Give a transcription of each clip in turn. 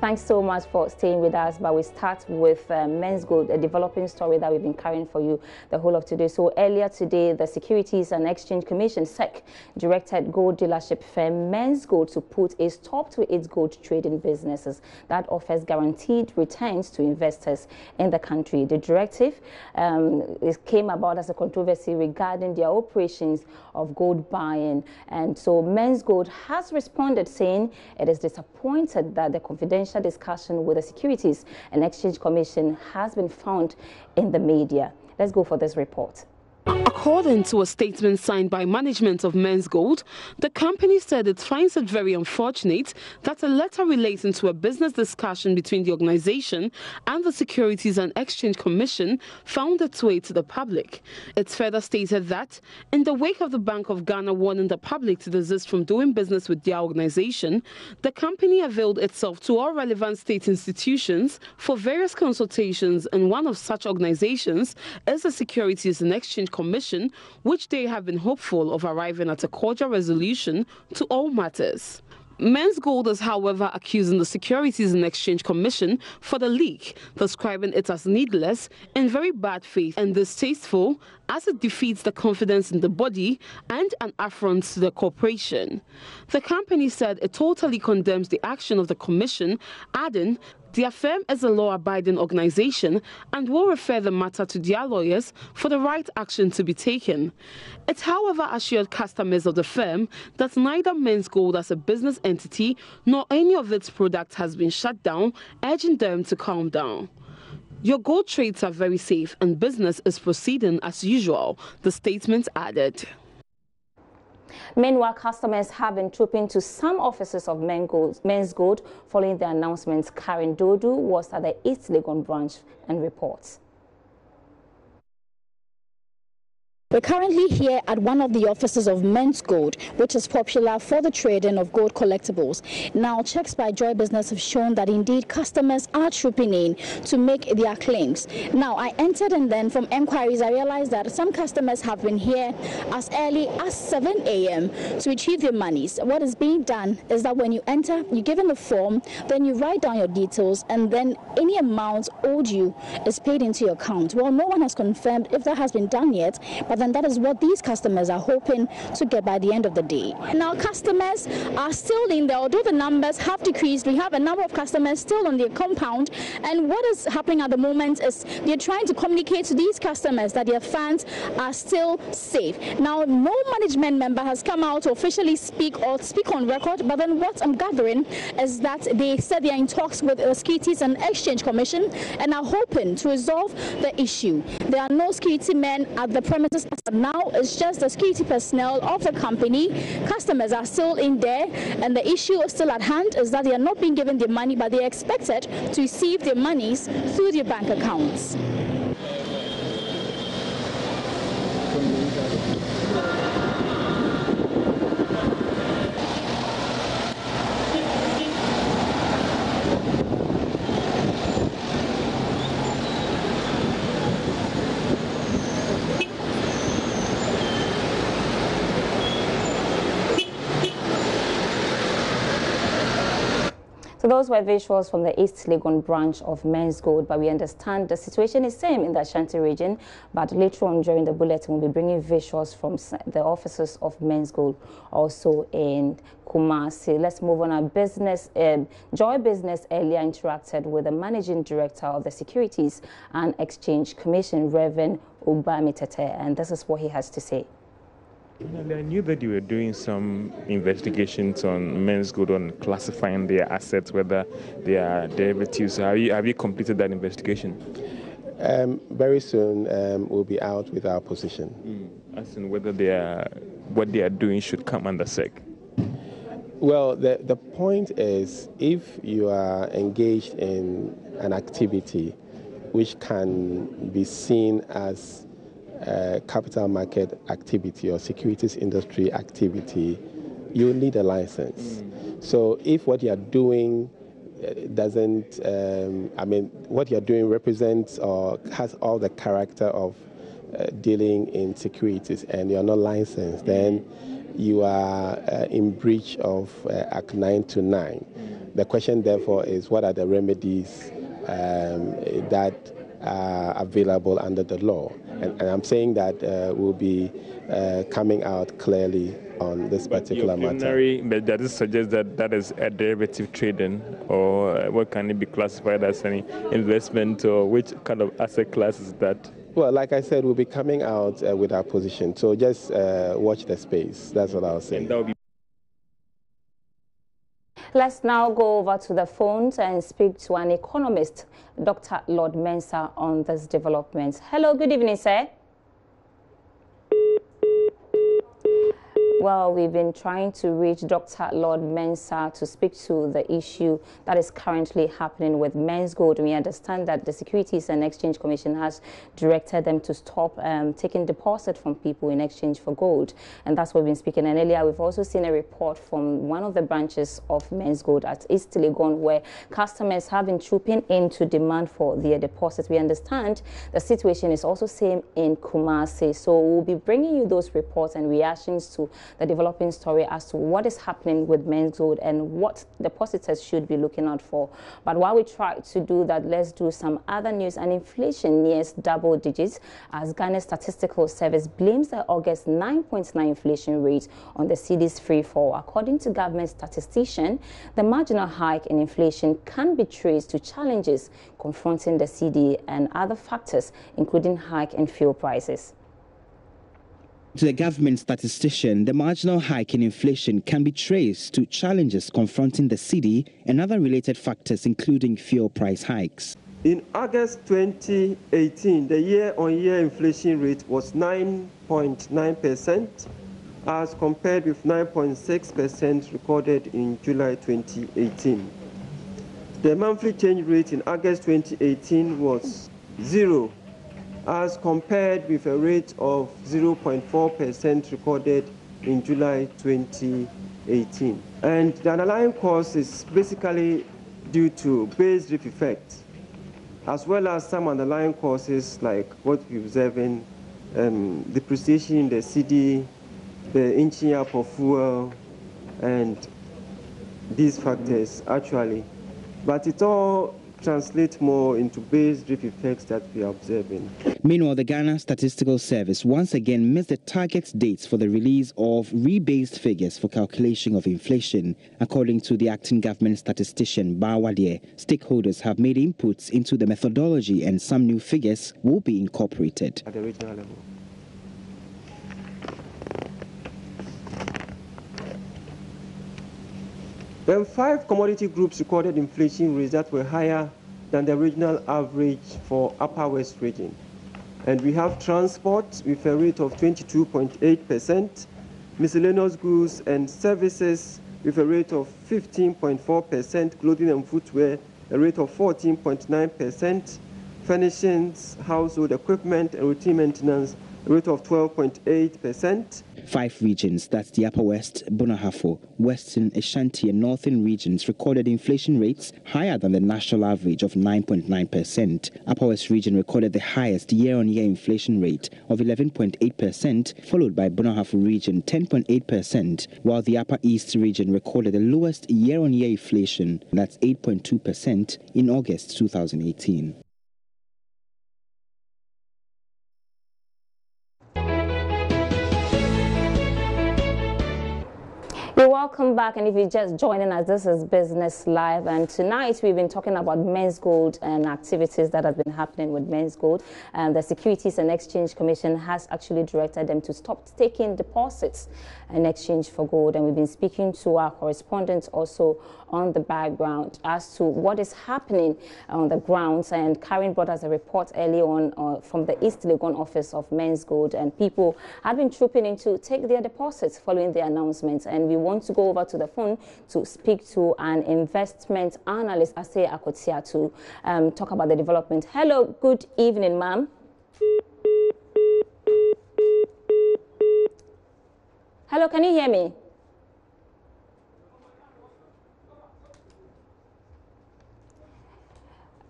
Thanks so much for staying with us. But we start with Menzgold, a developing story that we've been carrying for you the whole of today. So earlier today, the Securities and Exchange Commission, SEC, directed gold dealership firm Menzgold to put a stop to its gold trading businesses that offers guaranteed returns to investors in the country. The directive it came about as a controversy regarding their operations of gold buying. And so Menzgold has responded saying it is disappointed that the confidential discussion with the Securities and Exchange Commission has been found in the media. Let's go for this report. According to a statement signed by management of Menzgold, the company said it finds it very unfortunate that a letter relating to a business discussion between the organization and the Securities and Exchange Commission found its way to the public. It further stated that, in the wake of the Bank of Ghana warning the public to desist from doing business with their organization, the company availed itself to all relevant state institutions for various consultations, and one of such organizations is the Securities and Exchange Commission, which they have been hopeful of arriving at a cordial resolution to all matters. Menzgold is, however, accusing the Securities and Exchange Commission for the leak, describing it as needless, in very bad faith and distasteful, as it defeats the confidence in the body and an affront to the corporation. The company said it totally condemns the action of the commission, adding, "Their firm is a law-abiding organization and will refer the matter to their lawyers for the right action to be taken." It, however, assured customers of the firm that neither Menzgold as a business entity nor any of its products has been shut down, urging them to calm down. "Your gold trades are very safe and business is proceeding as usual," the statement added. Meanwhile, customers have been trooping to some offices of Menzgold following the announcements. Karen Dodu was at the East Legon branch and reports. We're currently here at one of the offices of Menzgold, which is popular for the trading of gold collectibles. Now, checks by Joy Business have shown that indeed customers are trooping in to make their claims. Now, I entered, and then from enquiries, I realized that some customers have been here as early as 7 a.m. to retrieve their monies. What is being done is that when you enter, you're given a form, then you write down your details, and then any amount owed you is paid into your account. Well, no one has confirmed if that has been done yet, but and that is what these customers are hoping to get by the end of the day. Now, customers are still in there, although the numbers have decreased. We have a number of customers still on the compound, and what is happening at the moment is they're trying to communicate to these customers that their funds are still safe. Now, no management member has come out to officially speak on record, but then what I'm gathering is that they said they are in talks with the Securities and Exchange Commission and are hoping to resolve the issue. There are no security men at the premises. Now it's just the security personnel of the company. Customers are still in there, and the issue still at hand is that they are not being given their money, but they are expected to receive their monies through their bank accounts. So those were visuals from the East Legon branch of Menzgold, but we understand the situation is same in the Ashanti region. But later on during the bulletin, we'll be bringing visuals from the offices of Menzgold also in Kumasi. Let's move on. Our business, Joy Business earlier interacted with the managing director of the Securities and Exchange Commission, Reverend Ubami Tete, and this is what he has to say. I knew that you were doing some investigations on Menzgold on classifying their assets, whether they are derivatives. Have you completed that investigation? Very soon we'll be out with our position. As in whether what they are doing should come under SEC? Well, the point is, if you are engaged in an activity which can be seen as capital market activity or securities industry activity, you need a license. So if what you're doing doesn't, what you're doing represents or has all the character of dealing in securities and you're not licensed, then you are in breach of Act 929. The question, therefore, is what are the remedies that are available under the law? And I'm saying that we'll be coming out clearly on this particular matter. But does it suggest that that is a derivative trading, or what can it be classified as, any investment, or which kind of asset class is that? Well, like I said, we'll be coming out with our position. So just watch the space. That's what I'll say. Let's now go over to the phones and speak to an economist, Dr. Lord Mensah, on this development. Hello, good evening, sir. Well, we've been trying to reach Dr. Lord Mensah to speak to the issue that is currently happening with Menzgold. We understand that the Securities and Exchange Commission has directed them to stop taking deposit from people in exchange for gold. And that's what we've been speaking. And earlier, we've also seen a report from one of the branches of Menzgold at East Legon, where customers have been trooping in to demand for their deposits. We understand the situation is also same in Kumasi. So we'll be bringing you those reports and reactions to the developing story as to what is happening with Menzgold and what depositors should be looking out for. But while we try to do that, let's do some other news. And inflation nears double digits as Ghana's Statistical Service blames the August 9.9 inflation rate on the cedi's free fall. According to government statistician, the marginal hike in inflation can be traced to challenges confronting the cedi and other factors, including hike in fuel prices. To the government statistician, the marginal hike in inflation can be traced to challenges confronting the cedi and other related factors, including fuel price hikes. In August 2018, the year-on-year inflation rate was 9.9%, as compared with 9.6% recorded in July 2018. The monthly change rate in August 2018 was 0, as compared with a rate of 0.4% recorded in July 2018. And the underlying cause is basically due to base rate effect, as well as some underlying causes like what we're observing, depreciation in the cedi, the inching up of fuel, and these factors actually. But it all translate more into base rate effects that we are observing. Meanwhile, the Ghana Statistical Service once again missed the target dates for the release of rebased figures for calculation of inflation. According to the acting government statistician Bawadie, stakeholders have made inputs into the methodology and some new figures will be incorporated. At the regional level. Then 5 commodity groups recorded inflation rates that were higher than the regional average for Upper West region. And we have transport with a rate of 22.8%, miscellaneous goods and services with a rate of 15.4%, clothing and footwear a rate of 14.9%, furnishings, household equipment and routine maintenance a rate of 12.8%. 5 regions, that's the Upper West, Bonahafo, Western, Ashanti and Northern regions, recorded inflation rates higher than the national average of 9.9%. Upper West region recorded the highest year-on-year inflation rate of 11.8%, followed by Bonahafo region 10.8%, while the Upper East region recorded the lowest year-on-year inflation, that's 8.2%, in August 2018. You're welcome back, and if you're just joining us, this is Business Live, and tonight we've been talking about Menzgold and activities that have been happening with Menzgold. The Securities and Exchange Commission has actually directed them to stop taking deposits in exchange for gold, and we've been speaking to our correspondents also on the background as to what is happening on the grounds. And Karen brought us a report early on from the East Legon office of Menzgold, and people had been trooping in to take their deposits following the announcement. And we want to go over to the phone to speak to an investment analyst, Ase Akotia, to talk about the development. Hello, good evening, ma'am. Hello, can you hear me?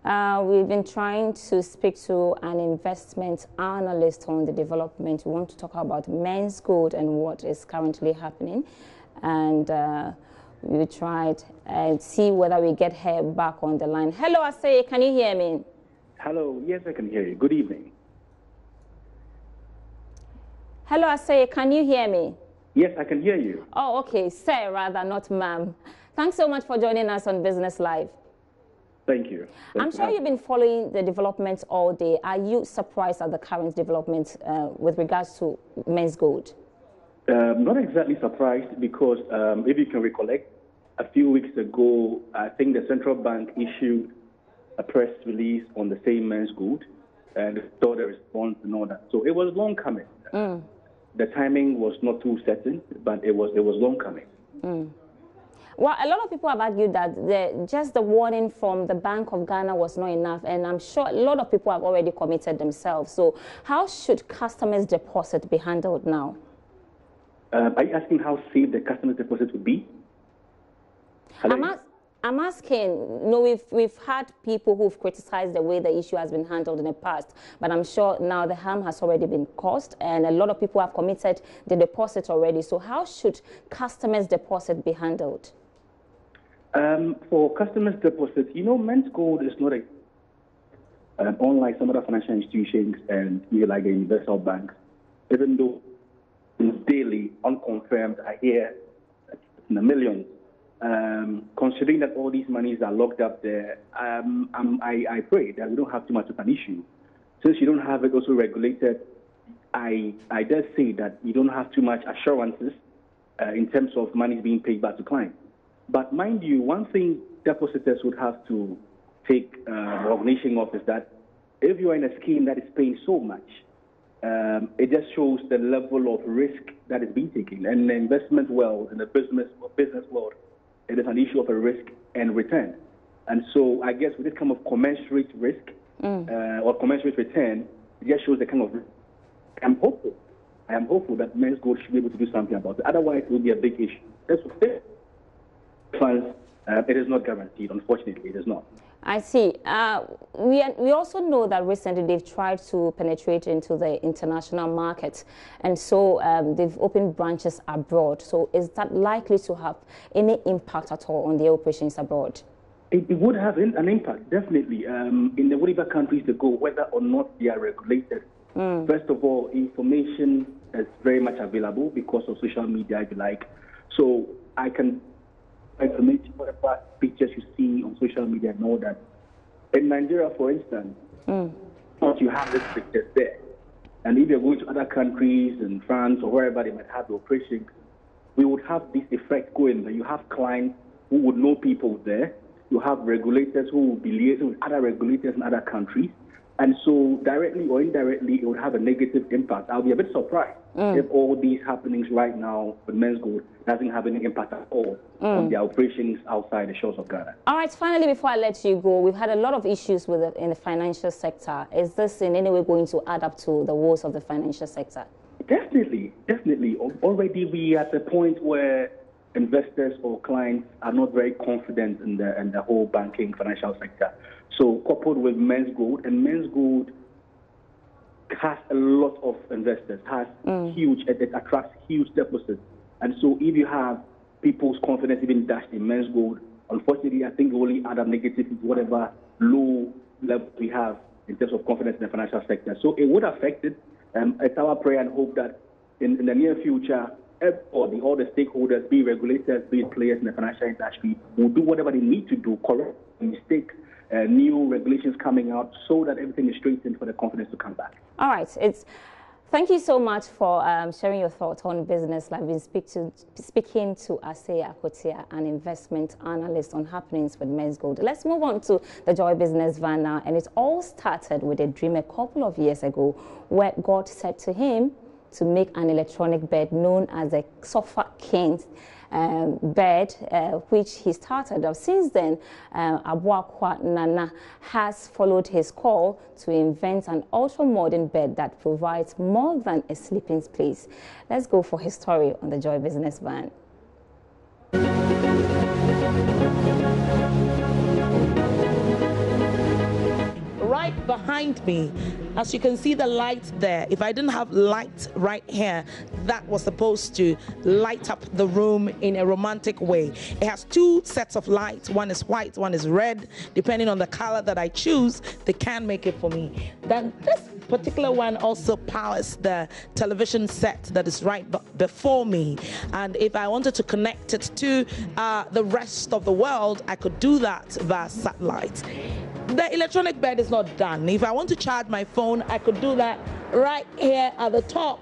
We've been trying to speak to an investment analyst on the development. We want to talk about Menzgold and what is currently happening. And we tried and see whether we get her back on the line. Hello, Asay, can you hear me? Hello, yes, I can hear you. Good evening. Hello, Asay, can you hear me? Yes, I can hear you. Oh, okay, sir, rather, not ma'am. Thanks so much for joining us on Business Live. Thank you. I'm sure you've been following the developments all day. Are you surprised at the current developments with regards to Menzgold? Not exactly surprised because if you can recollect, a few weeks ago, I think the central bank issued a press release on the same Menzgold and saw the response and all that. So it was long coming. The timing was not too certain, but it was long coming. Well, a lot of people have argued that just the warning from the Bank of Ghana was not enough, and I'm sure a lot of people have already committed themselves. So how should customers' deposit be handled now? Are you asking how safe the customer's deposit would be? I'm asking, you know, we've had people who've criticized the way the issue has been handled in the past, but I'm sure now the harm has already been caused and a lot of people have committed the deposit already. So how should customers' deposit be handled? For customers' deposits, you know, Menzgold is not unlike some other financial institutions and like the universal banks, even though it's daily, unconfirmed, I hear in the millions. Considering that all these monies are locked up there, I pray that we don't have too much of an issue. Since you don't have it also regulated, I dare say that you don't have too much assurances in terms of money being paid back to clients. But mind you, one thing depositors would have to take recognition of is that if you are in a scheme that is paying so much, it just shows the level of risk that is being taken. And in the investment world, in the business world, it is an issue of a risk and return. And so I guess with this kind of commensurate risk or commensurate return, it just shows the kind of risk. I am hopeful that Menzgold should be able to do something about it. Otherwise, it will be a big issue. That's what it is. Funds, it is not guaranteed. Unfortunately, it is not. I see. We also know that recently they've tried to penetrate into the international market, and so they've opened branches abroad. So is that likely to have any impact at all on the operations abroad? It would have an impact, definitely. In the whatever countries they go, whether or not they are regulated, first of all, information is very much available because of social media, if you like. So I can information, whatever pictures you see on social media and all that. In Nigeria, for instance, you have these pictures there. And if you're going to other countries, in France or wherever they might have the operations, we would have this effect going that you have clients who would know people there. You have regulators who will be liaising with other regulators in other countries. And so directly or indirectly, it would have a negative impact. I'll be a bit surprised if all these happenings right now with Menzgold doesn't have any impact at all on the operations outside the shores of Ghana. All right, finally, before I let you go, we've had a lot of issues with it in the financial sector. Is this in any way going to add up to the woes of the financial sector? Definitely, definitely. Already we are at the point where investors or clients are not very confident in the whole banking financial sector. So coupled with Menzgold, and Menzgold has a lot of investors, has huge, it attracts huge deposits. And so if you have people's confidence even dashed in Menzgold, unfortunately, I think it only add up negatively to whatever low level we have in terms of confidence in the financial sector. So it would affect it. It's our prayer and hope that in the near future, all the stakeholders, be regulators, be players in the financial industry, will do whatever they need to do, correct mistakes, new regulations coming out, so that everything is straightened for the confidence to come back. All right. Thank you so much for sharing your thoughts on business. I've been speaking to Asay Akotia, an investment analyst, on happenings with Menzgold. Let's move on to the Joy Business van now. And it all started with a dream a couple of years ago, where God said to him to make an electronic bed known as a Sofa King bed, which he started off. Since then, Abuakwa Nana has followed his call to invent an ultra-modern bed that provides more than a sleeping place. Let's go for his story on the Joy Business van. right behind me, as you can see the light there, if I didn't have light right here, that was supposed to light up the room in a romantic way. It has two sets of lights. One is white, one is red. Depending on the color that I choose, they can make it for me. Then this particular one also powers the television set that is right before me. And if I wanted to connect it to the rest of the world, I could do that via satellite. The electronic bed is not done. If I want to charge my phone, I could do that right here at the top,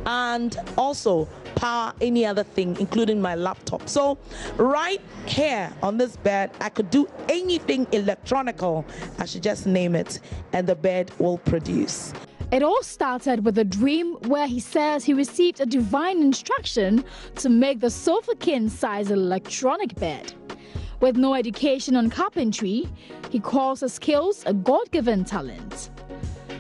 and also power any other thing, including my laptop. So right here on this bed, I could do anything electronical. I should just name it, and the bed will produce. It all started with a dream where he says he received a divine instruction to make the sofa king-size electronic bed. With no education on carpentry, he calls his skills a God-given talent.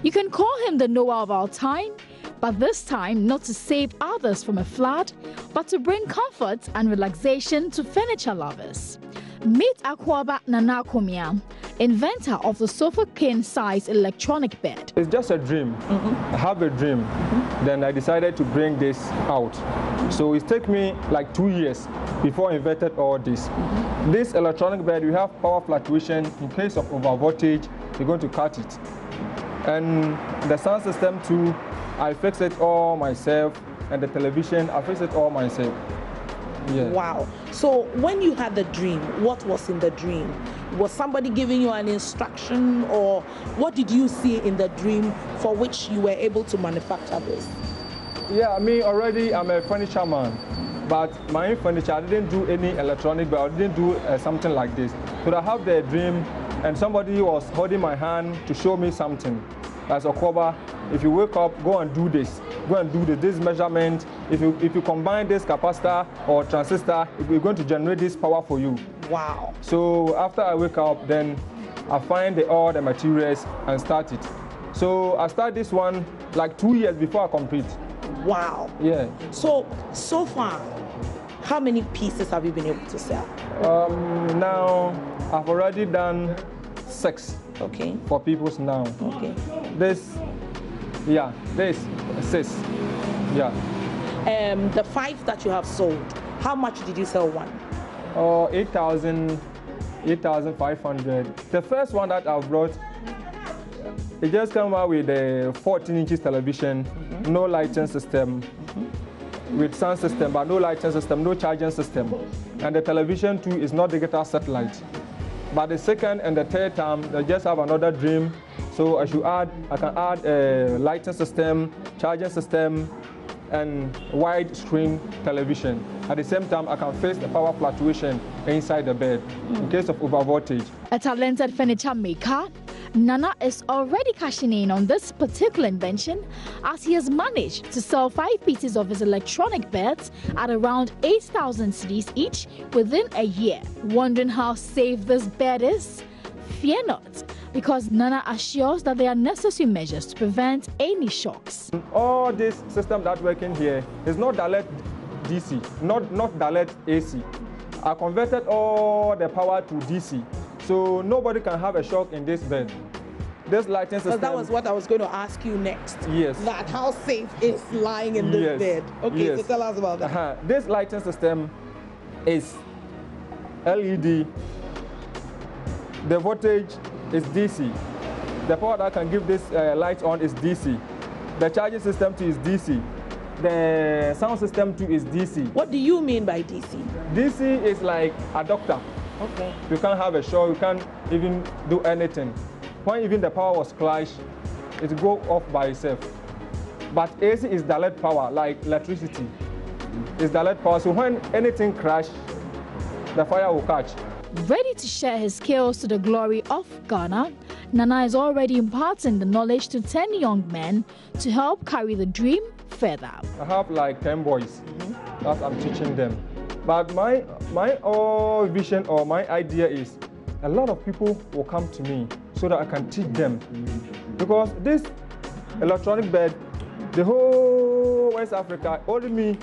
You can call him the Noah of our time, but this time not to save others from a flood, but to bring comfort and relaxation to furniture lovers. Meet Akwaba Nanakomia, inventor of the sofa king-size electronic bed. It's just a dream. I have a dream. Then I decided to bring this out. So it took me like 2 years before I invented all this. This electronic bed, we have power fluctuation. In case of over voltage, you're going to cut it. And the sound system too, I fixed it all myself. And the television, I fixed it all myself. Yeah. Wow. So when you had the dream, what was in the dream? Was somebody giving you an instruction, or what did you see in the dream for which you were able to manufacture this? Yeah, me already, I'm a furniture man. But my furniture, I didn't do any electronic, but I didn't do something like this. So I have the dream, and somebody was holding my hand to show me something. As Okoba, if you wake up, go and do this. Go and do this measurement. If you combine this capacitor or transistor, we're going to generate this power for you. Wow. So after I wake up, then I find all the materials and start it. So I start this one like 2 years before I complete. Wow. Yeah. So far, how many pieces have you been able to sell? Now, I've already done 6. Okay. For people's now. Okay. This 6. Yeah. The 5 that you have sold, how much did you sell one? 8,500. The first one that I brought, it just came out with a 14 inches television, no lighting system, with sound system, but no lighting system, no charging system. And the television too is not digital satellite. But the second and the third time, they just have another dream. So I can add a lighting system, charging system, and wide screen television. At the same time, I can face the power fluctuation inside the bed in case of over voltage. A talented furniture maker, Nana is already cashing in on this particular invention, as he has managed to sell 5 pieces of his electronic beds at around 8,000 cedis each within a year. Wondering how safe this bed is? Fear not, because Nana assures that there are necessary measures to prevent any shocks. All this system that's working here is not direct DC, not direct AC. I converted all the power to DC. So nobody can have a shock in this bed. This lighting system... That was what I was going to ask you next. Yes. That how safe is lying in this bed. Okay, yes. So tell us about that. This lighting system is LED. The voltage is DC. The power that can give this light on is DC. The charging system too is DC. The sound system too is DC. What do you mean by DC? DC is like a doctor. Okay. You can't have a show, you can't even do anything. When even the power was clashed, it go off by itself. But AC is direct power, like electricity. It's direct power, so when anything crash, the fire will catch. Ready to share his skills to the glory of Ghana, Nana is already imparting the knowledge to 10 young men to help carry the dream further. I have like 10 boys that I'm teaching them. But my vision or my idea is a lot of people will come to me so that I can teach them. Because this electronic bed, the whole West Africa, only me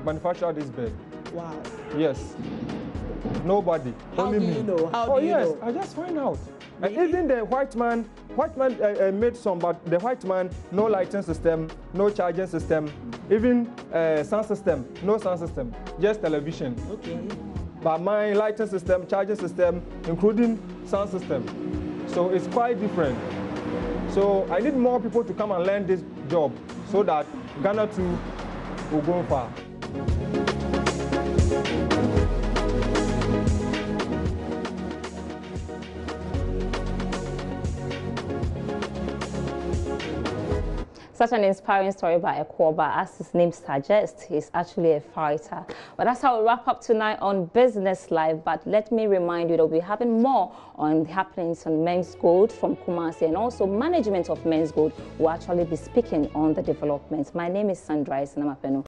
manufacture this bed. Wow. Yes. Nobody. How Only do me. you know? How oh do you yes, know? I just find out. And even the white man made some, but the white man, no lighting system, no charging system, even sound system, no sound system, just television. Okay. But my lighting system, charging system, including sound system. So it's quite different. So I need more people to come and learn this job so that Ghana too will go far. Such an inspiring story by Ekwoba. As his name suggests, he's actually a fighter. But that's how we wrap up tonight on Business Live. But let me remind you that we'll be having more on the happenings on Menzgold from Kumasi, and also management of Menzgold will actually be speaking on the developments. My name is Sandra Isanamapeno.